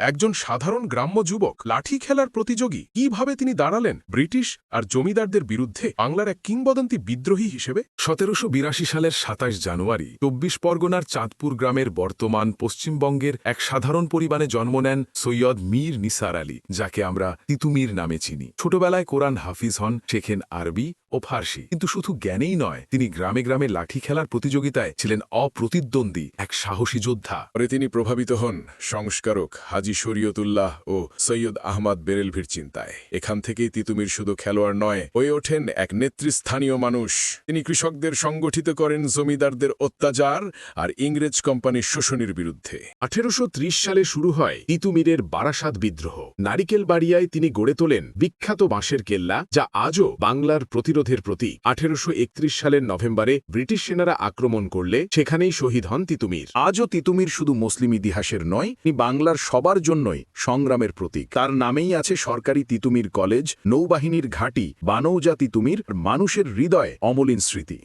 একজন সাধারণ গ্রাম্য যুবক, লাঠি খেলার প্রতিযোগী, কিভাবে তিনি দাঁড়ালেন ব্রিটিশ আর জমিদারদের বিরুদ্ধে বাংলার এক কিংবদন্তি বিদ্রোহী হিসেবে? ১৭৮২ সালের ২৭ জানুয়ারি ২৪ পরগনার চাঁদপুর গ্রামের বর্তমান পশ্চিমবঙ্গের এক সাধারণ পরিবারে জন্ম নেন সৈয়দ মীর নিসার আলী, যাকে আমরা তিতুমির নামে চিনি। ছোটবেলায় কোরআন হাফিজ হন, শেখেন আরবি ও ফার্সি। কিন্তু শুধু জ্ঞানেই নয়, তিনি গ্রামে গ্রামে লাঠি খেলার প্রতিযোগিতায় ছিলেন অপ্রতিদ্বন্দ্বী এক সাহসী যোদ্ধা। পরে তিনি প্রভাবিত হন সংস্কারক হাজী শরীয়তুল্লাহ ও সৈয়দ আহমদ বেরেলভির চিন্তায়। এখান থেকেই তিতুমির শুধু খেলোয়াড় নয়, হয়ে ওঠেন এক নেতৃস্থানীয় মানুষ। তিনি কৃষকদের সংগঠিত করেন জমিদারদের অত্যাচার আর ইংরেজ কোম্পানির শোষণের বিরুদ্ধে। ১৮৩০ সালে শুরু হয় তিতুমিরের বারাসাত বিদ্রোহ। নারিকেলবাড়িয়ায় তিনি গড়ে তোলেন বিখ্যাত বাঁশের কেল্লা, যা আজও বাংলার প্রতিরোধের প্রতীক। ১৮৩১ সালের নভেম্বরে ব্রিটিশ সেনারা আক্রমণ করলে সেখানেই শহীদ হন তিতুমির। আজও তিতুমির শুধু মুসলিম ইতিহাসের নয়, তিনি বাংলার সবার জন্যই সংগ্রামের প্রতীক। তার নামেই আছে সরকারি তিতুমির কলেজ, নৌবাহিনীর ঘাঁটি, বানৌজা তিতুমির, মানুষের হৃদয়ে অমলিন স্মৃতি।